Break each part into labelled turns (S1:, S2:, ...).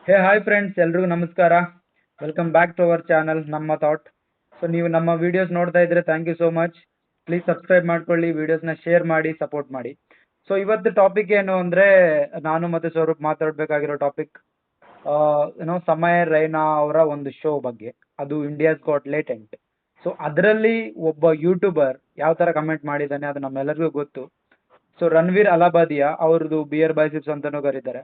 S1: Hi friends, ಎಲ್ರಿಗೂ ನಮಸ್ಕಾರ. Welcome back to our channel ನಮ್ಮ ಥಾಟ್. ಸೊ ನೀವು ನಮ್ಮ ವಿಡಿಯೋಸ್ ನೋಡ್ತಾ ಇದ್ರೆ thank you so much. Please subscribe ಮಾಡ್ಕೊಳ್ಳಿ, ವಿಡಿಯೋಸ್ನ ಶೇರ್ ಮಾಡಿ, ಸಪೋರ್ಟ್ ಮಾಡಿ. ಸೊ ಇವತ್ತು ಟಾಪಿಕ್ ಏನು ಅಂದರೆ, ನಾನು ಮತ್ತು ಸ್ವರೂಪ್ ಮಾತಾಡಬೇಕಾಗಿರೋ ಟಾಪಿಕ್ ಸಮಯ ರೈನಾ ಅವರ ಒಂದು ಶೋ ಬಗ್ಗೆ. ಅದು ಇಂಡಿಯಾಸ್ ಗಾಟ್ ಲೇಟೆಂಟ್. ಸೊ ಅದರಲ್ಲಿ ಒಬ್ಬ ಯೂಟ್ಯೂಬರ್ ಯಾವ ಥರ ಕಮೆಂಟ್ ಮಾಡಿದ್ದಾನೆ ಅದು ನಮ್ಮೆಲ್ಲರಿಗೂ ಗೊತ್ತು. ಸೊ ರಣವೀರ್ ಅಲಾಬಾದಿಯಾ ಅವ್ರದ್ದು ಬಿಯರ್ ಬೈಸಿಪ್ಸ್ ಅಂತಲೂ ಕರೀತಾರೆ.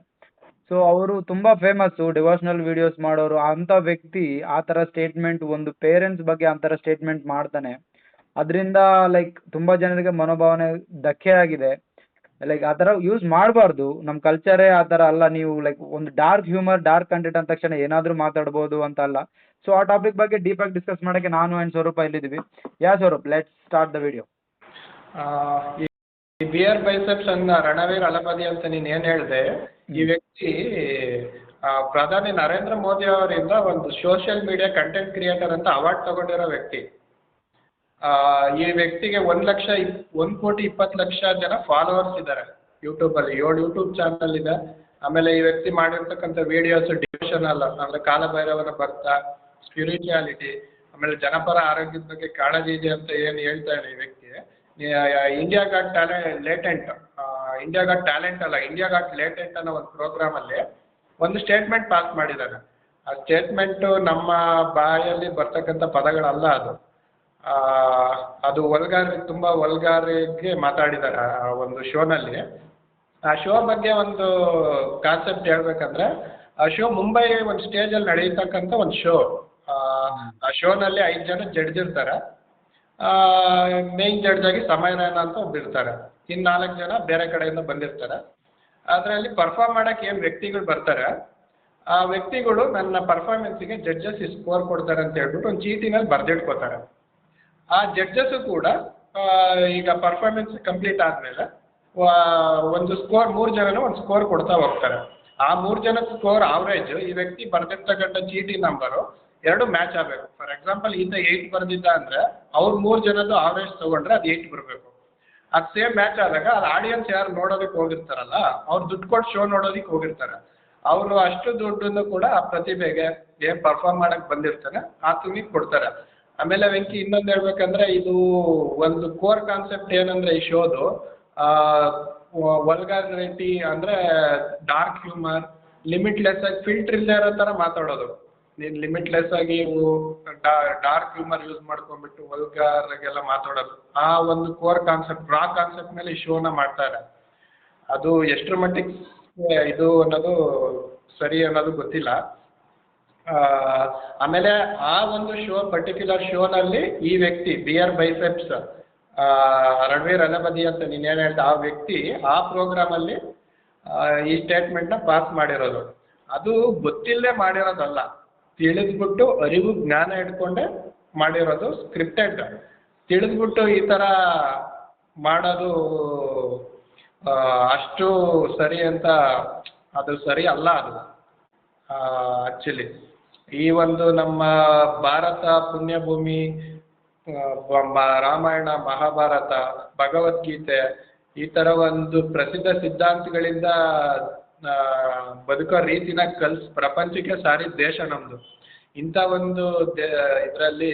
S1: ಸೊ ಅವರು ತುಂಬಾ ಫೇಮಸ್ಸು, ಡಿವೋಷನಲ್ ವಿಡಿಯೋಸ್ ಮಾಡೋರು. ಅಂತ ವ್ಯಕ್ತಿ ಆ ಥರ ಸ್ಟೇಟ್ಮೆಂಟ್, ಒಂದು ಪೇರೆಂಟ್ಸ್ ಬಗ್ಗೆ ಆ ಥರ ಸ್ಟೇಟ್ಮೆಂಟ್ ಮಾಡ್ತಾನೆ. ಅದರಿಂದ ಲೈಕ್ ತುಂಬಾ ಜನರಿಗೆ ಮನೋಭಾವನೆ ಧಕ್ಕೆ ಆಗಿದೆ. ಲೈಕ್ ಆ ಥರ ಯೂಸ್ ಮಾಡಬಾರ್ದು. ನಮ್ಮ ಕಲ್ಚರೇ ಆ ಥರ ಅಲ್ಲ. ನೀವು ಲೈಕ್ ಒಂದು ಡಾರ್ಕ್ ಹ್ಯೂಮರ್, ಡಾರ್ಕ್ ಕಂಟೆಂಟ್ ಅಂದ ತಕ್ಷಣ ಏನಾದರೂ ಮಾತಾಡ್ಬೋದು ಅಂತ ಅಲ್ಲ. ಸೊ ಆ ಟಾಪಿಕ್ ಬಗ್ಗೆ ಡೀಪಾಗಿ ಡಿಸ್ಕಸ್ ಮಾಡೋಕ್ಕೆ ನಾನು ಆ್ಯಂಡ್ ಸ್ವರೂಪ ಇಲ್ಲಿದ್ದೀವಿ. Swaroop, let's start the video.
S2: ಈ ಬಿಯರ್ ಬೈಸೆಪ್ಸ್ ಅನ್ನ ರಣವೀರ್ ಅಲಬದಿ ಅಂತ ನೀನ್ ಏನ್ ಹೇಳ್ದೆ, ಈ ವ್ಯಕ್ತಿ ಪ್ರಧಾನಿ ನರೇಂದ್ರ ಮೋದಿ ಅವರಿಂದ ಒಂದು ಸೋಷಿಯಲ್ ಮೀಡಿಯಾ ಕಂಟೆಂಟ್ ಕ್ರಿಯೇಟರ್ ಅಂತ ಅವಾರ್ಡ್ ತಗೊಂಡಿರೋ ವ್ಯಕ್ತಿ. ಈ ವ್ಯಕ್ತಿಗೆ 1,20,00,000 ಜನ ಫಾಲೋವರ್ಸ್ ಇದ್ದಾರೆ ಯೂಟ್ಯೂಬಲ್ಲಿ. 7 ಯೂಟ್ಯೂಬ್ ಚಾನಲ್ ಇದೆ. ಆಮೇಲೆ ಈ ವ್ಯಕ್ತಿ ಮಾಡಿರ್ತಕ್ಕಂಥ ವಿಡಿಯೋಸ್ ಡಿವೋಷನಲ್ ಅಂದ್ರೆ ಕಾಲಭೈರವನ ಭಕ್ತ, ಸ್ಪಿರಿಚುಯಾಲಿಟಿ, ಆಮೇಲೆ ಜನಪರ ಆರೋಗ್ಯದ ಬಗ್ಗೆ ಕಾಳಜಿ ಇದೆ ಅಂತ ಏನು ಹೇಳ್ತಾ ಇದೆ ಈ ವ್ಯಕ್ತಿ. ಇಂಡಿಯಾ ಗಾಟ್ ಲೇಟೆಂಟ್ ಅಲ್ಲ, ಇಂಡಿಯಾ ಗಾಟ್ ಲೇಟೆಂಟ್ ಅನ್ನೋ ಒಂದು ಪ್ರೋಗ್ರಾಮಲ್ಲಿ ಒಂದು ಸ್ಟೇಟ್ಮೆಂಟ್ ಪಾಸ್ ಮಾಡಿದ್ದಾರೆ. ಆ ಸ್ಟೇಟ್ಮೆಂಟು ನಮ್ಮ ಬಾಯಲ್ಲಿ ಬರ್ತಕ್ಕಂಥ ಪದಗಳಲ್ಲ. ಅದು ತುಂಬ ವಲ್ಗಾರಿಗೆ ಮಾತಾಡಿದ್ದಾರೆ ಆ ಒಂದು ಶೋನಲ್ಲಿ. ಆ ಶೋ ಬಗ್ಗೆ ಒಂದು ಕಾನ್ಸೆಪ್ಟ್ ಹೇಳ್ಬೇಕಂದ್ರೆ, ಆ ಶೋ ಮುಂಬೈ ಒಂದು ಸ್ಟೇಜಲ್ಲಿ ನಡೆಯತಕ್ಕಂಥ ಒಂದು ಶೋ. ಆ ಶೋನಲ್ಲಿ 5 ಜನ ಜಡ್ಜ್ ಇರ್ತಾರೆ. ಮೇನ್ ಜಡ್ಜ್ ಆಗಿ ಸಮಯ ರೈನಾ ಅಂತ ಒಬ್ಬಿರ್ತಾರೆ. ಇನ್ನು 4 ಜನ ಬೇರೆ ಕಡೆಯಿಂದ ಬಂದಿರ್ತಾರೆ. ಅದರಲ್ಲಿ ಪರ್ಫಾರ್ಮ್ ಮಾಡೋಕ್ಕೆ ಏನು ವ್ಯಕ್ತಿಗಳು ಬರ್ತಾರೆ, ಆ ವ್ಯಕ್ತಿಗಳು ನನ್ನ ಪರ್ಫಾರ್ಮೆನ್ಸಿಗೆ ಜಡ್ಜಸ್ ಸ್ಕೋರ್ ಕೊಡ್ತಾರೆ ಅಂತ ಹೇಳ್ಬಿಟ್ಟು ಒಂದು ಚೀಟಿನಲ್ಲಿ ಬರೆದಿಟ್ಕೋತಾರೆ. ಆ ಜಡ್ಜಸ್ಸು ಕೂಡ ಈಗ ಪರ್ಫಾರ್ಮೆನ್ಸ್ ಕಂಪ್ಲೀಟ್ ಆದಮೇಲೆ ಒಂದು ಸ್ಕೋರ್, 3 ಜನನೂ ಒಂದು ಸ್ಕೋರ್ ಕೊಡ್ತಾ ಹೋಗ್ತಾರೆ. ಆ 3 ಜನದ ಸ್ಕೋರ್ ಆವ್ರೇಜ್ ಈ ವ್ಯಕ್ತಿ ಬರೆದಿರ್ತಕ್ಕಂಥ ಚೀಟಿ ನಂಬರು 2 ಮ್ಯಾಚ್ ಆಗಬೇಕು. ಫಾರ್ ಎಕ್ಸಾಂಪಲ್ ಈತ 8 ಬರೆದಿದ್ದ ಅಂದರೆ ಅವ್ರು 3 ಜನದ್ದು ಆವ್ರೇಜ್ ತೊಗೊಂಡ್ರೆ ಅದು 8 ಬರಬೇಕು. ಅದು ಸೇಮ್ ಮ್ಯಾಚ್ ಆದಾಗ ಅದು ಆಡಿಯನ್ಸ್ ಯಾರು ನೋಡೋದಕ್ಕೆ ಹೋಗಿರ್ತಾರಲ್ಲ, ಅವ್ರು ದುಡ್ಡು ಕೊಟ್ಟು ಶೋ ನೋಡೋದಕ್ಕೆ ಹೋಗಿರ್ತಾರೆ. ಅವರು ಅಷ್ಟು ದುಡ್ಡನ್ನು ಕೂಡ ಆ ಪ್ರತಿಭೆಗೆ ಏನು ಪರ್ಫಾರ್ಮ್ ಮಾಡೋಕ್ಕೆ ಬಂದಿರ್ತಾರೆ ಆತನಿಗೆ ಕೊಡ್ತಾರೆ. ಆಮೇಲೆ ವೆಂಕಿ ಇನ್ನೊಂದು ಹೇಳ್ಬೇಕಂದ್ರೆ, ಇದು ಒಂದು ಕೋರ್ ಕಾನ್ಸೆಪ್ಟ್ ಏನಂದರೆ ಈ ಶೋದು ವಲ್ಗಾರಿಟಿ ಅಂದರೆ ಡಾರ್ಕ್ ಹ್ಯೂಮರ್, ಲಿಮಿಟ್ಲೆಸ್ ಆಗಿ ಫಿಲ್ಟರ್ ಇಲ್ಲದೆ ಇರೋ ಥರ ಮಾತಾಡೋದು. ನೀನು ಲಿಮಿಟ್ಲೆಸ್ ಆಗಿ ಡಾರ್ಕ್ ಹ್ಯೂಮರ್ ಯೂಸ್ ಮಾಡ್ಕೊಂಡ್ಬಿಟ್ಟು ವಲ್ಗಾರ್ಗೆಲ್ಲ ಮಾತಾಡೋದು. ಆ ಒಂದು ಕೋರ್ ಕಾನ್ಸೆಪ್ಟ್, ರಾ ಕಾನ್ಸೆಪ್ಟ್ ಮೇಲೆ ಈ ಶೋನ ಮಾಡ್ತಾರೆ. ಅದು ಎಷ್ಟರ ಮಟ್ಟಿಗೆ ಇದು ಅನ್ನೋದು ಸರಿ ಅನ್ನೋದು ಗೊತ್ತಿಲ್ಲ. ಆಮೇಲೆ ಆ ಒಂದು ಪರ್ಟಿಕ್ಯುಲರ್ ಶೋನಲ್ಲಿ ಈ ವ್ಯಕ್ತಿ ಬಿಯರ್ ಬೈಸೆಪ್ಸ್ ರಣವೀರ್ ಅಲಬದಿ ಅಂತ ನೀನೇನು ಹೇಳ್ತಾ, ಆ ವ್ಯಕ್ತಿ ಆ ಪ್ರೋಗ್ರಾಮಲ್ಲಿ ಈ ಸ್ಟೇಟ್ಮೆಂಟ್ನ ಪಾಸ್ ಮಾಡಿರೋದು. ಅದು ಗೊತ್ತಿಲ್ಲದೆ ಮಾಡಿರೋದಲ್ಲ, ತಿಳಿದ್ಬಿಟ್ಟು ಅರಿವು ಜ್ಞಾನ ಇಟ್ಕೊಂಡೆ ಮಾಡಿರೋದು. ಸ್ಕ್ರಿಪ್ಟೆಡ್. ತಿಳಿದ್ಬಿಟ್ಟು ಈ ಥರ ಮಾಡೋದು ಅಷ್ಟು ಸರಿ ಅಂತ, ಅದು ಸರಿ ಅಲ್ಲ. ಅದು ಆ್ಯಕ್ಚುಲಿ ಈ ಒಂದು ನಮ್ಮ ಭಾರತ ಪುಣ್ಯಭೂಮಿ, ರಾಮಾಯಣ, ಮಹಾಭಾರತ, ಭಗವದ್ಗೀತೆ, ಈ ಥರ ಒಂದು ಪ್ರಸಿದ್ಧ ಸಿದ್ಧಾಂತಗಳಿಂದ ಬದುಕೋ ರೀತಿನ ಪ್ರಪಂಚಕ್ಕೆ ಸಾರಿದ ದೇಶ ನಮ್ಮದು. ಇಂಥ ಒಂದು ಇದರಲ್ಲಿ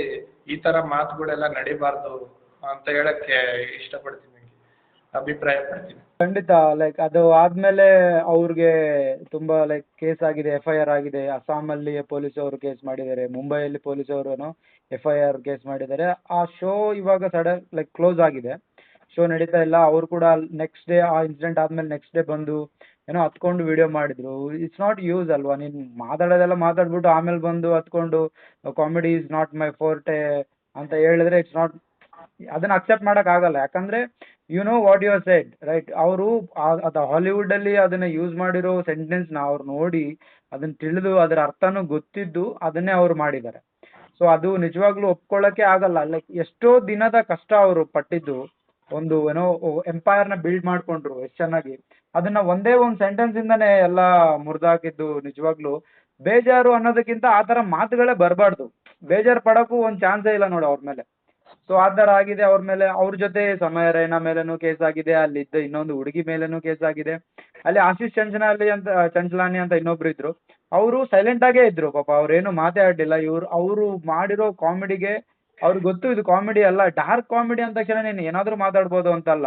S2: ಈ ಥರ ಮಾತುಗಳೆಲ್ಲ ನಡಿಬಾರ್ದು ಅಂತ ಹೇಳಕ್ಕೆ ಇಷ್ಟಪಡ್ತೀನಿ, ಅಭಿಪ್ರಾಯ ಪಡ್ತೀನಿ.
S1: ಖಂಡಿತ. ಲೈಕ್ ಅದು ಆದ್ಮೇಲೆ ಅವ್ರಿಗೆ ತುಂಬಾ ಲೈಕ್ ಕೇಸ್ ಆಗಿದೆ, FIR ಆಗಿದೆ. ಅಸ್ಸಾಮಲ್ಲಿ ಪೊಲೀಸ್ ಅವರು ಕೇಸ್ ಮಾಡಿದ್ದಾರೆ, ಮುಂಬೈಯಲ್ಲಿ ಪೊಲೀಸ್ ಅವರು FIR ಕೇಸ್ ಮಾಡಿದ್ದಾರೆ. ಆ ಶೋ ಇವಾಗ ಸಡನ್ ಲೈಕ್ ಕ್ಲೋಸ್ ಆಗಿದೆ, ಶೋ ನಡೀತಾ ಇಲ್ಲ. ಅವ್ರು ಕೂಡ ನೆಕ್ಸ್ಟ್ ಡೇ, ಆ ಇನ್ಸಿಡೆಂಟ್ ಆದ್ಮೇಲೆ ನೆಕ್ಸ್ಟ್ ಡೇ ಬಂದು ಏನೋ ಹತ್ಕೊಂಡು ವಿಡಿಯೋ ಮಾಡಿದ್ರು. ಇಟ್ಸ್ ನಾಟ್ ಯೂಸ್ ಅಲ್ವಾ? ನೀನು ಮಾತಾಡೋದೆಲ್ಲ ಮಾತಾಡ್ಬಿಟ್ಟು ಆಮೇಲೆ ಬಂದು ಹತ್ಕೊಂಡು comedy is not my forte ಅಂತ ಹೇಳಿದ್ರೆ ಇಟ್ಸ್ ನಾಟ್, ಅದನ್ನ ಅಕ್ಸೆಪ್ಟ್ ಮಾಡೋಕ್ಕಾಗಲ್ಲ. ಯಾಕಂದ್ರೆ you know what you are said, right? ಅವರು ಅದು ಹಾಲಿವುಡಲ್ಲಿ ಅದನ್ನ ಯೂಸ್ ಮಾಡಿರೋ ಸೆಂಟೆನ್ಸ್ನ ಅವ್ರು ನೋಡಿ, ಅದನ್ನ ತಿಳಿದು, ಅದರ ಅರ್ಥನೂ ಗೊತ್ತಿದ್ದು ಅದನ್ನೇ ಅವ್ರು ಮಾಡಿದ್ದಾರೆ. ಸೊ ಅದು ನಿಜವಾಗ್ಲೂ ಒಪ್ಕೊಳ್ಳೋಕೆ ಆಗಲ್ಲ. ಲೈಕ್ ಎಷ್ಟೋ ದಿನದ ಕಷ್ಟ ಅವರು ಪಟ್ಟಿದ್ದು, ಒಂದು ಏನೋ ಎಂಪೈರ್ನ ಬಿಲ್ಡ್ ಮಾಡ್ಕೊಂಡ್ರು ಎಷ್ಟು ಚೆನ್ನಾಗಿ. ಅದನ್ನ ಒಂದೇ ಒಂದು ಸೆಂಟೆನ್ಸ್ ಇಂದಾನೆ ಎಲ್ಲ ಮುರಿದಾಕಿದ್ದು ನಿಜವಾಗ್ಲೂ ಬೇಜಾರು ಅನ್ನೋದಕ್ಕಿಂತ ಆ ಥರ ಮಾತುಗಳೇ ಬರಬಾರ್ದು. ಬೇಜಾರು ಪಡೋಕ್ಕೂ ಒಂದು ಚಾನ್ಸೇ ಇಲ್ಲ ನೋಡಿ ಅವ್ರ ಮೇಲೆ. ಸೊ ಆ ಥರ ಆಗಿದೆ ಅವ್ರ ಮೇಲೆ. ಅವ್ರ ಜೊತೆ ಸಮಯ ರೈನಾ ಮೇಲೇನೂ ಕೇಸ್ ಆಗಿದೆ, ಅಲ್ಲಿದ್ದ ಇನ್ನೊಂದು ಹುಡುಗಿ ಮೇಲೇನೂ ಕೇಸ್ ಆಗಿದೆ. ಅಲ್ಲಿ ಆಶೀಶ್ ಚಂಚಲಾನಿ ಅಂತ ಇನ್ನೊಬ್ರು ಇದ್ರು, ಅವರು ಸೈಲೆಂಟ್ ಆಗೇ ಇದ್ರು ಪಾಪ, ಅವ್ರೇನು ಮಾತೇ ಆಡ್ಲಿಲ್ಲ. ಅವರು ಮಾಡಿರೋ ಕಾಮಿಡಿಗೆ ಅವ್ರಿಗೆ ಗೊತ್ತು ಇದು ಕಾಮಿಡಿ ಅಲ್ಲ, ಡಾರ್ಕ್ ಕಾಮಿಡಿ ಅಂದ ತಕ್ಷಣ ನೀನು ಏನಾದ್ರೂ ಮಾತಾಡ್ಬೋದು ಅಂತಲ್ಲ.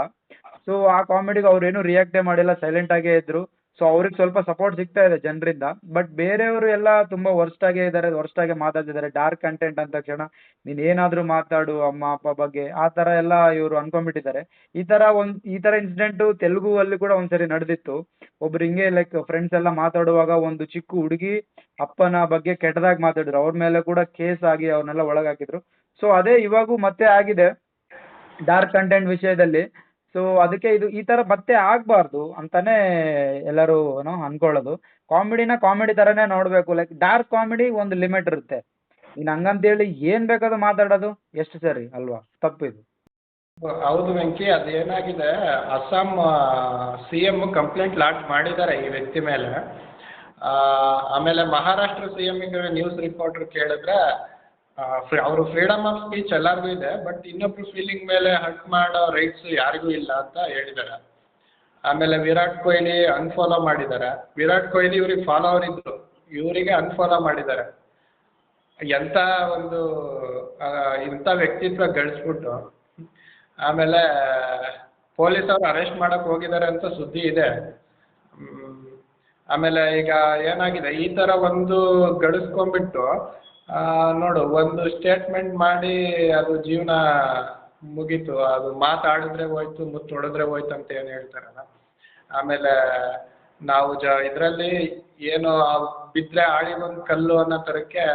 S1: ಸೊ ಆ ಕಾಮಿಡಿಗೆ ಅವ್ರೇನು ರಿಯಾಕ್ಟೇ ಮಾಡಿಲ್ಲ, ಸೈಲೆಂಟ್ ಆಗೇ ಇದ್ರು. ಸೊ ಅವ್ರಿಗೆ ಸ್ವಲ್ಪ ಸಪೋರ್ಟ್ ಸಿಗ್ತಾ ಇದೆ ಜನರಿಂದ. ಬಟ್ ಬೇರೆಯವರು ಎಲ್ಲ ತುಂಬಾ ವರ್ಸ್ಟ್ ಆಗೇ ಇದ್ದಾರೆ, ವರ್ಸ್ಟ್ ಆಗಿ ಮಾತಾಡ್ತಿದ್ದಾರೆ. ಡಾರ್ಕ್ ಕಂಟೆಂಟ್ ಅಂದ ತಕ್ಷಣ ನೀನ್ ಏನಾದ್ರೂ ಮಾತಾಡು ಅಮ್ಮ ಅಪ್ಪ ಬಗ್ಗೆ, ಆ ತರ ಎಲ್ಲ ಇವರು ಅನ್ಕೊಂಡ್ಬಿಟ್ಟಿದ್ದಾರೆ. ಈ ತರ ಇನ್ಸಿಡೆಂಟ್ ತೆಲುಗು ಅಲ್ಲಿ ಕೂಡ ಒಂದ್ಸರಿ ನಡೆದಿತ್ತು. ಒಬ್ರು ಹಿಂಗೆ ಲೈಕ್ ಫ್ರೆಂಡ್ಸ್ ಎಲ್ಲ ಮಾತಾಡುವಾಗ ಒಂದು ಚಿಕ್ಕ ಹುಡುಗಿ ಅಪ್ಪನ ಬಗ್ಗೆ ಕೆಟ್ಟದಾಗಿ ಮಾತಾಡಿದ್ರು, ಅವ್ರ ಮೇಲೆ ಕೂಡ ಕೇಸ್ ಆಗಿ ಅವ್ರನ್ನೆಲ್ಲ ಒಳಗಾಕಿದ್ರು. ಸೊ ಅದೇ ಇವಾಗೂ ಮತ್ತೆ ಆಗಿದೆ ಡಾರ್ಕ್ ಕಂಟೆಂಟ್ ವಿಷಯದಲ್ಲಿ. ಸೊ ಅದಕ್ಕೆ ಇದು ಈ ತರ ಮತ್ತೆ ಆಗ್ಬಾರ್ದು ಅಂತಾನೆ ಎಲ್ಲರೂ ಅನ್ಕೊಳ್ಳೋದು. ಕಾಮಿಡಿನ ಕಾಮಿಡಿ ತರನೇ ನೋಡ್ಬೇಕು. ಲೈಕ್ ಡಾರ್ಕ್ ಕಾಮಿಡಿ ಒಂದು ಲಿಮಿಟ್ ಇರುತ್ತೆ. ನೀನ್ ಹಂಗಂತೇಳಿ ಏನ್ ಬೇಕಾದ್ರೂ ಮಾತಾಡೋದು ಎಷ್ಟು ಸರಿ ಅಲ್ವಾ? ತಪ್ಪಿದು.
S2: ಹೌದು ವೆಂಕಿ, ಅದೇನಾಗಿದೆ, ಅಸ್ಸಾಂ CM ಕಂಪ್ಲೇಂಟ್ ಲಾಂಚ್ ಮಾಡಿದ್ದಾರೆ ಈ ವ್ಯಕ್ತಿ ಮೇಲೆ. ಆಮೇಲೆ ಮಹಾರಾಷ್ಟ್ರ CMಗೆ ನ್ಯೂಸ್ ರಿಪೋರ್ಟರ್ ಕೇಳಿದ್ರೆ ಅವರು ಫ್ರೀಡಮ್ ಆಫ್ ಸ್ಪೀಚ್ ಎಲ್ಲರಿಗೂ ಇದೆ, ಬಟ್ ಇನ್ನೊಬ್ರು ಫೀಲಿಂಗ್ ಮೇಲೆ ಹರ್ಟ್ ಮಾಡೋ ರೈಟ್ಸ್ ಯಾರಿಗೂ ಇಲ್ಲ ಅಂತ ಹೇಳಿದ್ದಾರೆ. ಆಮೇಲೆ ವಿರಾಟ್ ಕೊಹ್ಲಿ ಅನ್ಫಾಲೋ ಮಾಡಿದ್ದಾರೆ. ವಿರಾಟ್ ಕೊಹ್ಲಿ ಇವ್ರಿಗೆ ಫಾಲೋವರ್ ಇದ್ರು, ಇವರಿಗೆ ಅನ್ಫಾಲೋ ಮಾಡಿದ್ದಾರೆ. ಎಂಥ ಒಂದು ಇಂಥ ವ್ಯಕ್ತಿತ್ವ ಗಳಿಸ್ಬಿಟ್ಟು ಆಮೇಲೆ ಪೊಲೀಸವ್ರು ಅರೆಸ್ಟ್ ಮಾಡಕ್ಕೆ ಹೋಗಿದ್ದಾರೆ ಅಂತ ಸುದ್ದಿ ಇದೆ. ಆಮೇಲೆ ಈಗ ಏನಾಗಿದೆ, ಈ ಥರ ಒಂದು ಗಳಿಸ್ಕೊಂಡ್ಬಿಟ್ಟು ನೋಡು, ಒಂದು ಸ್ಟೇಟ್ಮೆಂಟ್ ಮಾಡಿ ಅದು ಜೀವನ ಮುಗೀತು. ಅದು ಮಾತಾಡಿದ್ರೆ ಹೋಯ್ತು, ಮುತ್ತು ಹೊಡೆದ್ರೆ ಹೋಯ್ತು ಅಂತ ಏನು ಹೇಳ್ತಾರಲ್ಲ. ಆಮೇಲೆ ನಾವು ಇದರಲ್ಲಿ ಏನು ಬಿದ್ದರೆ ಆಳಿಗೊಂದು ಕಲ್ಲು ಅನ್ನೋ ಥರಕ್ಕೆ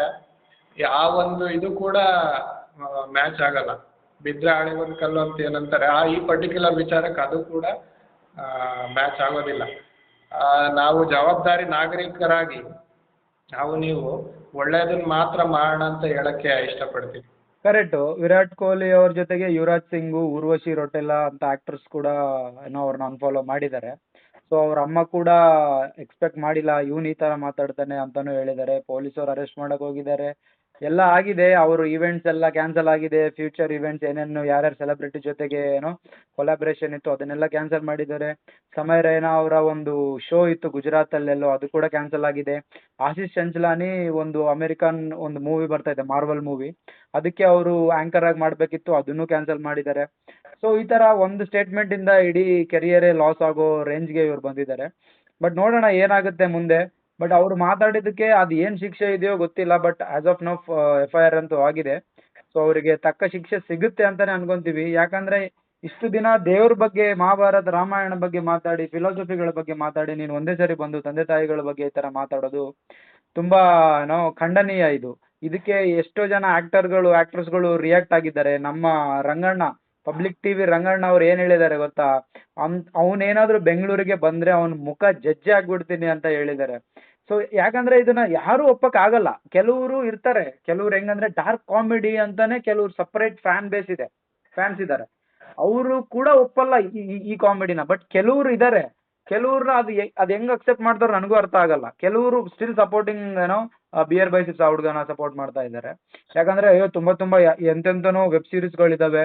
S2: ಆ ಒಂದು ಇದು ಕೂಡ ಮ್ಯಾಚ್ ಆಗಲ್ಲ. ಬಿದ್ದರೆ ಆಳಿಗೊಂದು ಕಲ್ಲು ಅಂತ ಏನಂತಾರೆ, ಈ ಪರ್ಟಿಕ್ಯುಲರ್ ವಿಚಾರಕ್ಕೆ ಅದು ಕೂಡ ಮ್ಯಾಚ್ ಆಗೋದಿಲ್ಲ. ನಾವು ಜವಾಬ್ದಾರಿ ನಾಗರಿಕರಾಗಿ ನೀವು ಒಳ್ಳೆಯದನ್ನ ಮಾತ್ರ ಮಾಡೋಣ ಅಂತ ಹೇಳಕ್ಕೆ ಇಷ್ಟಪಡ್ತೀನಿ.
S1: ಕರೆಕ್ಟು. ವಿರಾಟ್ ಕೊಹ್ಲಿ ಅವ್ರ ಜೊತೆಗೆ ಯುವರಾಜ್ ಸಿಂಗು, ಊರ್ವಶಿ ರೌಟೆಲಾ ಅಂತ ಆಕ್ಟರ್ಸ್ ಕೂಡ ಅವ್ರನ್ನ ಅನ್ಫಾಲೋ ಮಾಡಿದ್ದಾರೆ. ಸೊ ಅವ್ರ ಅಮ್ಮ ಕೂಡ ಎಕ್ಸ್ಪೆಕ್ಟ್ ಮಾಡಿಲ್ಲ ಇವ್ನು ಈ ತರ ಮಾತಾಡ್ತಾನೆ ಅಂತಾನು ಹೇಳಿದ್ದಾರೆ. ಪೊಲೀಸರು ಅರೆಸ್ಟ್ ಮಾಡಕ್ ಹೋಗಿದ್ದಾರೆ, ಎಲ್ಲ ಆಗಿದೆ. ಅವರು ಈವೆಂಟ್ಸ್ ಎಲ್ಲ ಕ್ಯಾನ್ಸಲ್ ಆಗಿದೆ. ಫ್ಯೂಚರ್ ಈವೆಂಟ್ಸ್ ಏನೇನು ಯಾರ್ಯಾರು ಸೆಲೆಬ್ರಿಟಿ ಜೊತೆಗೆ ಕೊಲಾಬ್ರೇಷನ್ ಇತ್ತು ಅದನ್ನೆಲ್ಲ ಕ್ಯಾನ್ಸಲ್ ಮಾಡಿದ್ದಾರೆ. ಸಮಯ ರೈನಾ ಅವರ ಒಂದು ಶೋ ಇತ್ತು ಗುಜರಾತಲ್ಲೆಲ್ಲೋ, ಅದು ಕೂಡ ಕ್ಯಾನ್ಸಲ್ ಆಗಿದೆ. ಆಶೀಶ್ ಚಂಚಲಾನಿ ಒಂದು ಅಮೆರಿಕನ್ ಒಂದು ಮೂವಿ ಬರ್ತಾ ಇದೆ, ಮಾರ್ವಲ್ ಮೂವಿ, ಅದಕ್ಕೆ ಅವರು ಆಂಕರ್ ಆಗಿ ಮಾಡಬೇಕಿತ್ತು, ಅದನ್ನು ಕ್ಯಾನ್ಸಲ್ ಮಾಡಿದ್ದಾರೆ. ಸೊ ಈ ತರ ಒಂದು ಸ್ಟೇಟ್ಮೆಂಟ್ ಇಂದ ಇಡೀ ಕೆರಿಯರೇ ಲಾಸ್ ಆಗೋ ರೇಂಜ್ಗೆ ಇವ್ರು ಬಂದಿದ್ದಾರೆ. ಬಟ್ ನೋಡೋಣ ಏನಾಗುತ್ತೆ ಮುಂದೆ. ಬಟ್ ಅವ್ರು ಮಾತಾಡಿದ್ದಕ್ಕೆ ಅದು ಏನು ಶಿಕ್ಷೆ ಇದೆಯೋ ಗೊತ್ತಿಲ್ಲ. But as of now FIR ಅಂತೂ ಆಗಿದೆ. ಸೊ ಅವರಿಗೆ ತಕ್ಕ ಶಿಕ್ಷೆ ಸಿಗುತ್ತೆ ಅಂತಾನೆ ಅನ್ಕೊಂತೀವಿ. ಯಾಕಂದ್ರೆ ಇಷ್ಟು ದಿನ ದೇವ್ರ ಬಗ್ಗೆ, ಮಹಾಭಾರತ ರಾಮಾಯಣ ಬಗ್ಗೆ ಮಾತಾಡಿ, ಫಿಲಾಸಫಿಗಳ ಬಗ್ಗೆ ಮಾತಾಡಿ, ನೀನು ಒಂದೇ ಸರಿ ಬಂದು ತಂದೆ ತಾಯಿಗಳ ಬಗ್ಗೆ ಈ ತರ ಮಾತಾಡೋದು ತುಂಬಾ ಖಂಡನೀಯ. ಇದಕ್ಕೆ ಎಷ್ಟೋ ಜನ ಆಕ್ಟರ್ಸ್ಗಳು ರಿಯಾಕ್ಟ್ ಆಗಿದ್ದಾರೆ. ನಮ್ಮ ರಂಗಣ್ಣ, ಪಬ್ಲಿಕ್ ಟಿವಿ ರಂಗಣ್ಣ ಅವ್ರು ಏನ್ ಹೇಳಿದ್ದಾರೆ ಗೊತ್ತಾ, ಅವನೇನಾದ್ರೂ ಬೆಂಗಳೂರಿಗೆ ಬಂದ್ರೆ ಅವನ ಮುಖ ಜಜ್ಜೆ ಆಗ್ಬಿಡ್ತೀನಿ ಅಂತ ಹೇಳಿದ್ದಾರೆ. ಸೊ ಯಾಕಂದ್ರೆ ಇದನ್ನ ಯಾರು ಒಪ್ಪಕ್ ಆಗಲ್ಲ. ಕೆಲವರು ಇರ್ತಾರೆ, ಕೆಲವ್ರು ಹೆಂಗಂದ್ರೆ ಡಾರ್ಕ್ ಕಾಮಿಡಿ ಅಂತಾನೆ ಕೆಲವ್ರು ಸಪರೇಟ್ ಫ್ಯಾನ್ಸ್ ಇದ್ದಾರೆ, ಅವರು ಕೂಡ ಒಪ್ಪಲ್ಲ ಈ ಕಾಮಿಡಿನ. ಬಟ್ ಕೆಲವ್ರು ಇದ್ದಾರೆ, ಕೆಲವ್ರು ಅದು ಹೆಂಗ್ ಅಕ್ಸೆಪ್ಟ್ ಮಾಡ್ತಾರೋ ನನಗೂ ಅರ್ಥ ಆಗಲ್ಲ. ಕೆಲವರು ಸ್ಟಿಲ್ ಸಪೋರ್ಟಿಂಗ್ ಬಿಯರ್ ಬೈಸಿಸ್ ಆ ಹುಡುಗನ ಸಪೋರ್ಟ್ ಮಾಡ್ತಾ ಇದ್ದಾರೆ. ಯಾಕಂದ್ರೆ ಅಯ್ಯೋ ತುಂಬಾ ಎಂತೆಂತನೋ ವೆಬ್ ಸೀರೀಸ್ಗಳಿದಾವೆ,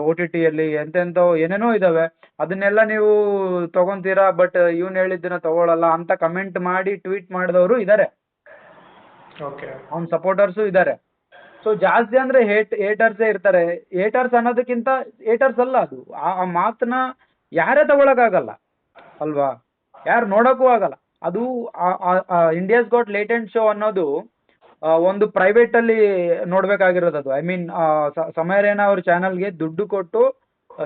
S1: OTT ಅಲ್ಲಿ ಎಂತೆಂಥವು ಏನೇನೋ ಇದಾವೆ, ಅದನ್ನೆಲ್ಲ ನೀವು ತಗೊಂತೀರಾ, ಬಟ್ ಇವ್ನು ಹೇಳಿದ್ದನ್ನ ತಗೊಳಲ್ಲ ಅಂತ ಕಮೆಂಟ್ ಮಾಡಿ ಟ್ವೀಟ್ ಮಾಡಿದವರು ಇದ್ದಾರೆ, ಅವ್ನ ಸಪೋರ್ಟರ್ಸು ಇದ್ದಾರೆ. ಸೊ ಜಾಸ್ತಿ ಅಂದ್ರೆ ಹೇಟರ್ಸೇ ಇರ್ತಾರೆ. ಹೇಟರ್ಸ್ ಅನ್ನೋದಕ್ಕಿಂತ ಹೇಟರ್ಸ್ ಅಲ್ಲ, ಅದು ಆ ಮಾತನ್ನ ಯಾರೇ ತಗೊಳಕ್ಕಾಗಲ್ಲ ಅಲ್ವಾ, ಯಾರು ನೋಡಕ್ಕೂ ಆಗಲ್ಲ. ಅದು ಇಂಡಿಯಾಸ್ ಗಾಟ್ ಲೇಟೆಂಟ್ ಶೋ ಅನ್ನೋದು ಒಂದು ಪ್ರೈವೇಟ್ ಅಲ್ಲಿ ನೋಡ್ಬೇಕಾಗಿರೋದು. ಅದು ಐ ಮೀನ್ ಸಮಯ ರೈನಾ ಅವ್ರ ಚಾನಲ್ಗೆ ದುಡ್ಡು ಕೊಟ್ಟು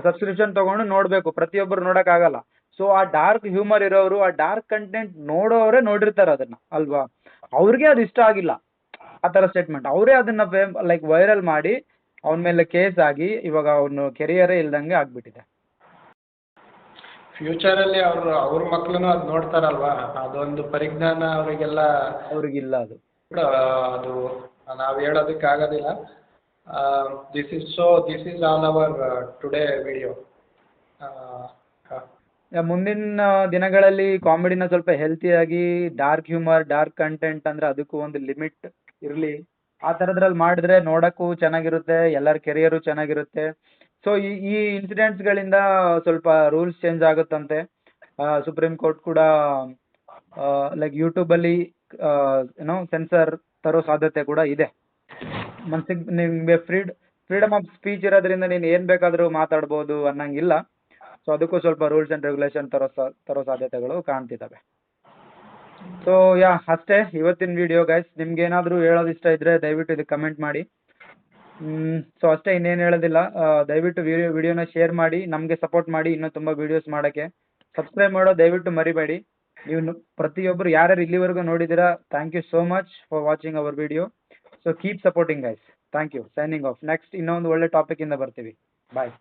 S1: ಸಬ್ಸ್ಕ್ರಿಪ್ಷನ್ ತಗೊಂಡು ನೋಡ್ಬೇಕು, ಪ್ರತಿಯೊಬ್ಬರು ನೋಡಕ್ಕಾಗಲ್ಲ. ಸೊ ಆ ಡಾರ್ಕ್ ಹ್ಯೂಮರ್ ಇರೋರು, ಆ ಡಾರ್ಕ್ ಕಂಟೆಂಟ್ ನೋಡೋರೇ ನೋಡಿರ್ತಾರೆ ಅದನ್ನ ಅಲ್ವಾ, ಅವ್ರಿಗೆ ಅದು ಇಷ್ಟ ಆಗಿಲ್ಲ ಆ ತರ ಸ್ಟೇಟ್ಮೆಂಟ್. ಅವರೇ ಅದನ್ನ ಲೈಕ್ ವೈರಲ್ ಮಾಡಿ ಅವನ ಮೇಲೆ ಕೇಸ್ ಆಗಿ ಇವಾಗ ಅವನು ಕೆರಿಯರೇ ಇಲ್ದಂಗೆ ಆಗ್ಬಿಟ್ಟಿದೆ.
S2: ಫ್ಯೂಚರಲ್ಲಿ ಅವ್ರ ಮಕ್ಳು ಅದು ನೋಡ್ತಾರಲ್ವಾ, ಅದೊಂದು ಪರಿಜ್ಞಾನ
S1: ಅವ್ರಿಗಿಲ್ಲ. ಅದು
S2: ಅದು ನಾವು ಹೇಳೋದಕ್ಕೆ ಆಗೋದಿಲ್ಲ. This is all our today video.
S1: ಮುಂದಿನ ದಿನಗಳಲ್ಲಿ ಕಾಮಿಡಿನ ಸ್ವಲ್ಪ ಹೆಲ್ತಿಯಾಗಿ, ಡಾರ್ಕ್ ಹ್ಯೂಮರ್, ಡಾರ್ಕ್ ಕಂಟೆಂಟ್ ಅಂದ್ರೆ ಅದಕ್ಕೂ ಒಂದು ಲಿಮಿಟ್ ಇರಲಿ. ಆ ಥರದ್ರಲ್ಲಿ ಮಾಡಿದ್ರೆ ನೋಡೋಕ್ಕೂ ಚೆನ್ನಾಗಿರುತ್ತೆ, ಎಲ್ಲರ ಕೆರಿಯರು ಚೆನ್ನಾಗಿರುತ್ತೆ. ಸೊ ಈ ಇನ್ಸಿಡೆಂಟ್ಸ್ಗಳಿಂದ ಸ್ವಲ್ಪ ರೂಲ್ಸ್ ಚೇಂಜ್ ಆಗುತ್ತಂತೆ. ಸುಪ್ರೀಂ ಕೋರ್ಟ್ ಕೂಡ ಲೈಕ್ ಯೂಟ್ಯೂಬಲ್ಲಿ ಸೆನ್ಸರ್ ತರೋ ಸಾಧ್ಯತೆ ಕೂಡ ಇದೆ. ಮನ್ಸಿಗೆ ನಿಮಗೆ ಫ್ರೀಡಮ್ ಆಫ್ ಸ್ಪೀಚ್ ಇರೋದ್ರಿಂದ ನೀನು ಏನು ಬೇಕಾದರೂ ಮಾತಾಡ್ಬೋದು ಅನ್ನಂಗಿಲ್ಲ. ಸೊ ಅದಕ್ಕೂ ಸ್ವಲ್ಪ ರೂಲ್ಸ್ ಆ್ಯಂಡ್ ರೆಗ್ಯುಲೇಷನ್ ತರೋ ಸಾಧ್ಯತೆಗಳು ಕಾಣ್ತಿದ್ದಾವೆ. ಸೊ ಅಷ್ಟೇ ಇವತ್ತಿನ ವಿಡಿಯೋ ಗೈಸ್. ನಿಮ್ಗೆ ಏನಾದರೂ ಹೇಳೋದು ಇಷ್ಟ ಇದ್ದರೆ ದಯವಿಟ್ಟು ಇದಕ್ಕೆ ಕಮೆಂಟ್ ಮಾಡಿ. ಸೊ ಅಷ್ಟೇ, ಇನ್ನೇನು ಹೇಳೋದಿಲ್ಲ. ದಯವಿಟ್ಟು ವಿಡಿಯೋನ ಶೇರ್ ಮಾಡಿ, ನಮಗೆ ಸಪೋರ್ಟ್ ಮಾಡಿ ಇನ್ನೂ ತುಂಬ ವೀಡಿಯೋಸ್ ಮಾಡೋಕ್ಕೆ. ಸಬ್ಸ್ಕ್ರೈಬ್ ಮಾಡೋ ದಯವಿಟ್ಟು ಮರಿಬೇಡಿ. ನೀವು ಪ್ರತಿಯೊಬ್ಬರು ಯಾರ್ಯಾರು ಇಲ್ಲಿವರೆಗೂ ನೋಡಿದ್ದೀರಾ, thank you so much for watching our video. So keep supporting guys. Thank you. Signing off. Next ಇನ್ನೊಂದು ಒಳ್ಳೆ ಟಾಪಿಕಿಂದ ಬರ್ತೀವಿ. ಬಾಯ್.